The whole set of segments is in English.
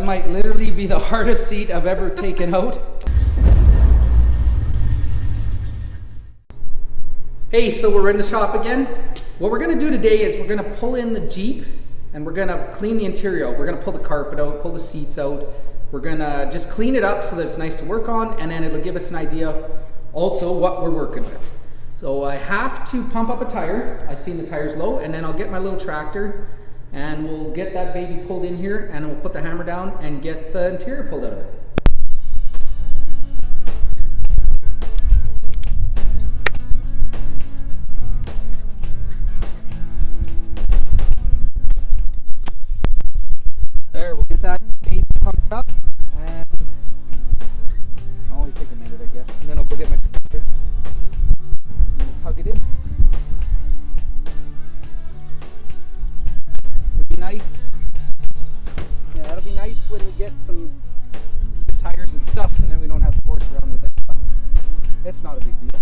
That might literally be the hardest seat I've ever taken out. Hey, so we're in the shop again. What we're gonna do today is we're gonna pull in the Jeep and we're gonna clean the interior out. We're gonna pull the carpet out, pull the seats out. We're gonna just clean it up so that it's nice to work on, and then it'll give us an idea also what we're working with. So I have to pump up a tire. I've seen the tire's low, and then I'll get my little tractor and we'll get that baby pulled in here, and we'll put the hammer down and get the interior pulled out of it. There, we'll get that baby pumped up, and it'll only take a minute, I guess, and then I'll go get my tractor and we'll tug it in. It'll be nice. Yeah, it'll be nice when we get some good tires and stuff, and then we don't have to horse around with it. But it's not a big deal.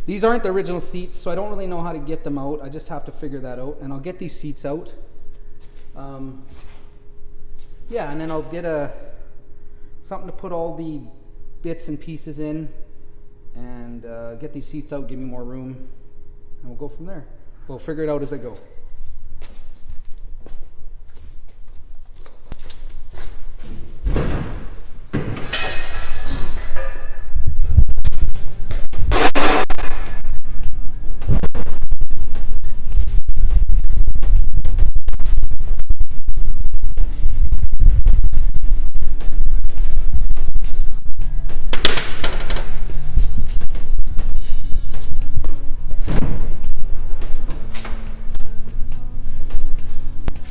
These aren't the original seats, so I don't really know how to get them out. I just have to figure that out, and I'll get these seats out. Yeah, and then I'll get something to put all the bits and pieces in, and get these seats out, give me more room, and we'll go from there. We'll figure it out as I go.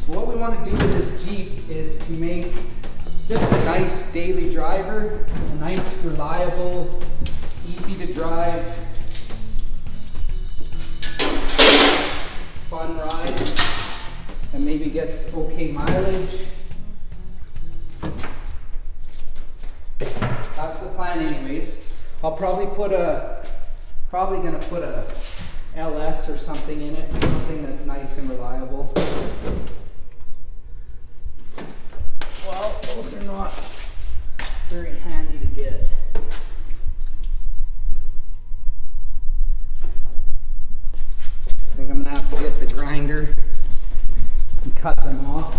What we want to do with this Jeep is to make just a nice daily driver, a nice, reliable, easy to drive, fun ride, and maybe gets okay mileage. That's the plan anyways. I'll probably gonna put a LS or something in it, something that's nice and reliable. Well, those are not very handy to get. I think I'm gonna have to get the grinder and cut them off.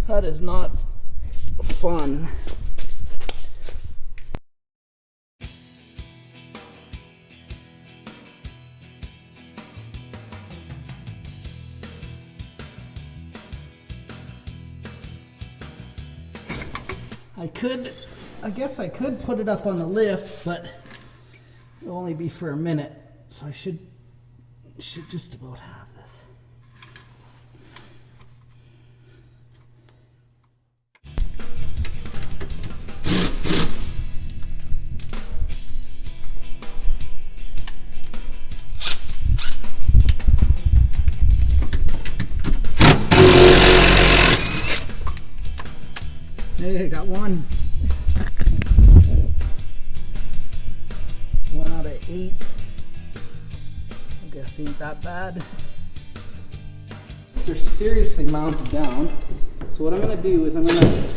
That is not fun. I guess I could put it up on the lift, but it'll only be for a minute, so I should just about have this. one. 1 out of 8. I guess ain't that bad. These are seriously mounted down. So what I'm going to do is I'm going to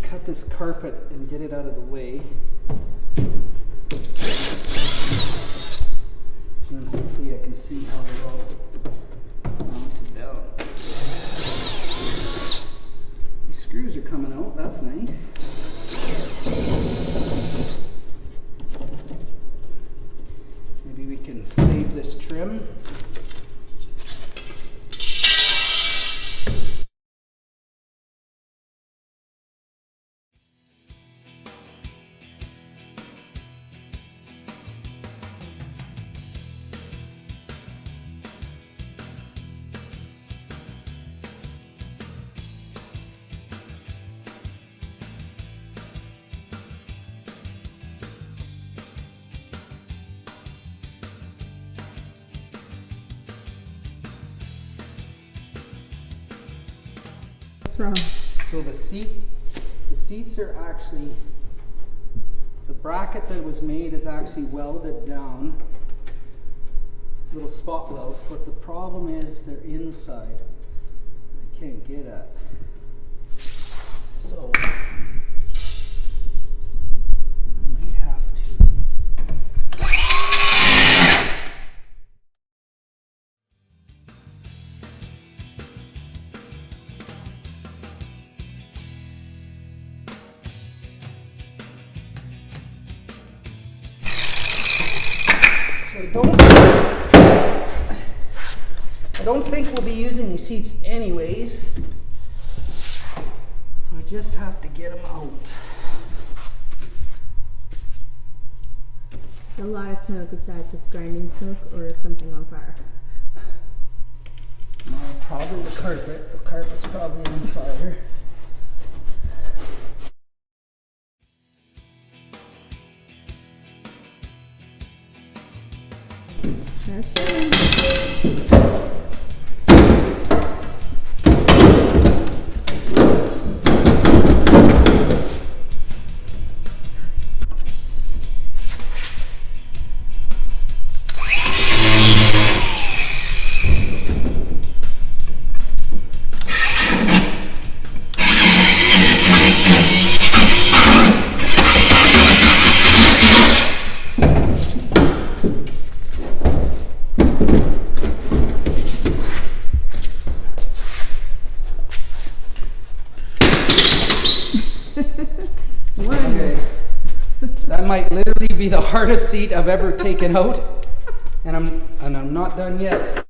cut this carpet and get it out of the way. And hopefully I can see how they're all mounted down. These screws are coming out, that's nice. Maybe we can save this trim. What's wrong? So the seats are actually, the bracket that was made is actually welded down, little spot welds, but the problem is they're inside. I can't get at. So I might have to. I don't think we'll be using these seats anyways. I just have to get them out. So a lot of smoke, is that just grinding smoke or is something on fire? No, probably the carpet. The carpet's probably on fire. That's it. Okay. That might literally be the hardest seat I've ever taken out, and I'm not done yet.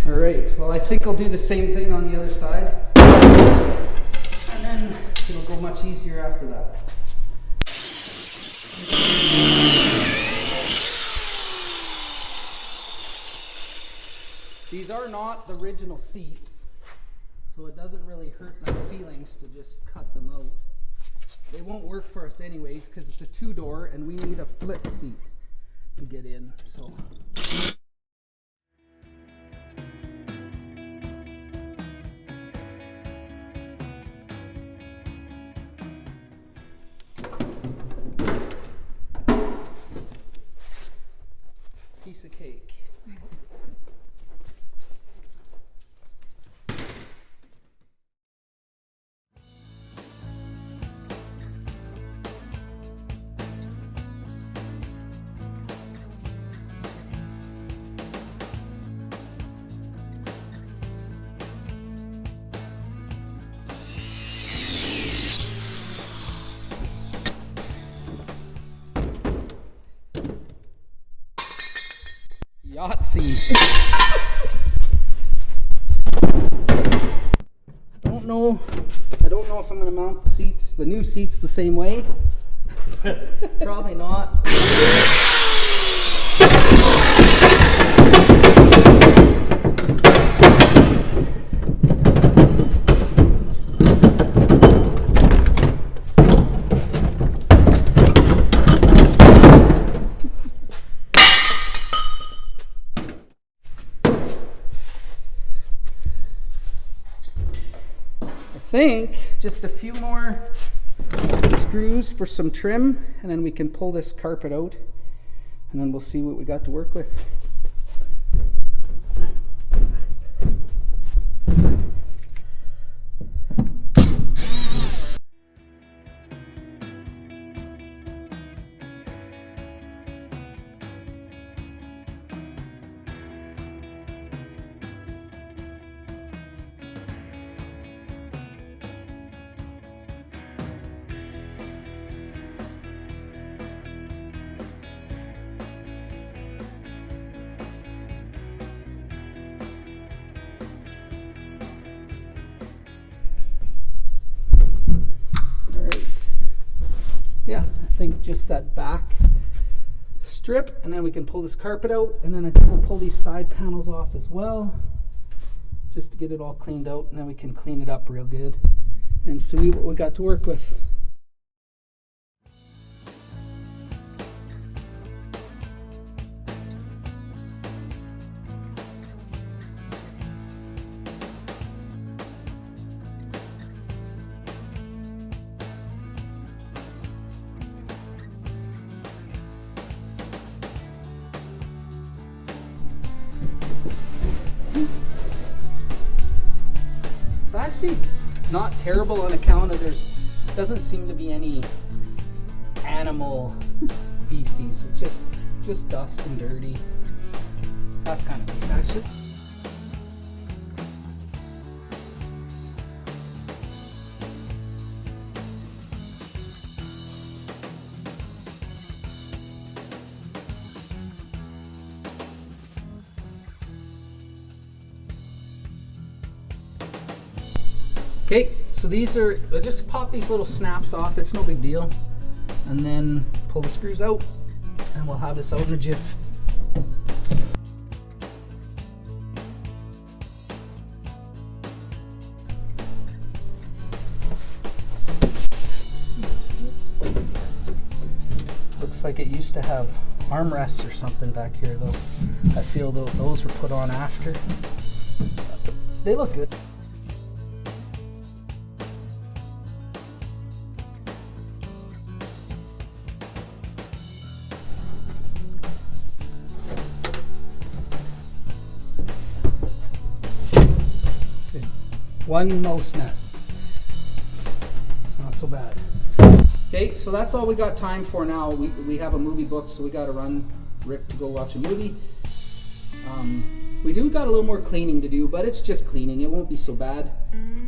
Alright, well I think I'll do the same thing on the other side, and then it'll go much easier after that. These are not the original seats, so it doesn't really hurt my feelings to just cut them out. They won't work for us anyways because it's a 2-door and we need a flip seat to get in. So. Piece of cake. Yahtzee. I don't know if I'm going to mount the seats, the new seats, the same way. Probably not. think just a few more screws for some trim, and then we can pull this carpet out, and then we'll see what we got to work with. Yeah, I think just that back strip, and then we can pull this carpet out, and then I think we'll pull these side panels off as well, just to get it all cleaned out, and then we can clean it up real good and see what we got to work with. It's actually not terrible on account of doesn't seem to be any animal feces. It's just dust and dirty. So that's kind of nice actually. Okay, so these are, just pop these little snaps off, it's no big deal. And then pull the screws out, and we'll have this out in a jiff. Looks like it used to have armrests or something back here though. I feel those were put on after. They look good. One mouse nest. It's not so bad. Okay, so that's all we got time for now. We have a movie booked, so we got to run Rick to go watch a movie. We do got a little more cleaning to do, but it's just cleaning. It won't be so bad.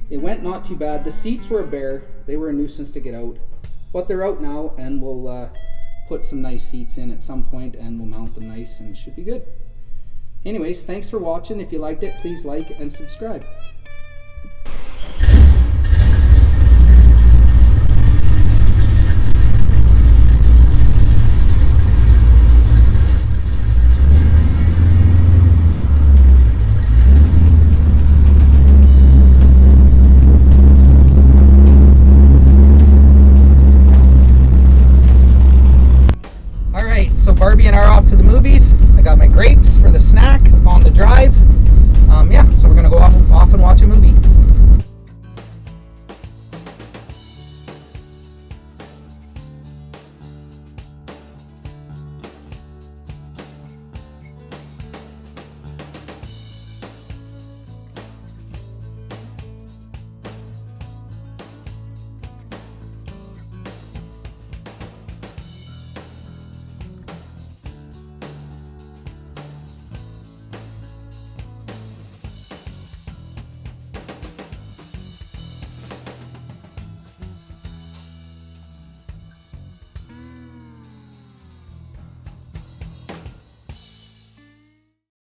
It went not too bad. The seats were bare. They were a nuisance to get out, but they're out now, and we'll put some nice seats in at some point, and we'll mount them nice, and it should be good. Anyways, thanks for watching. If you liked it, please like and subscribe. Barbie and I are off to the movies. I got my grapes for the snack on the drive.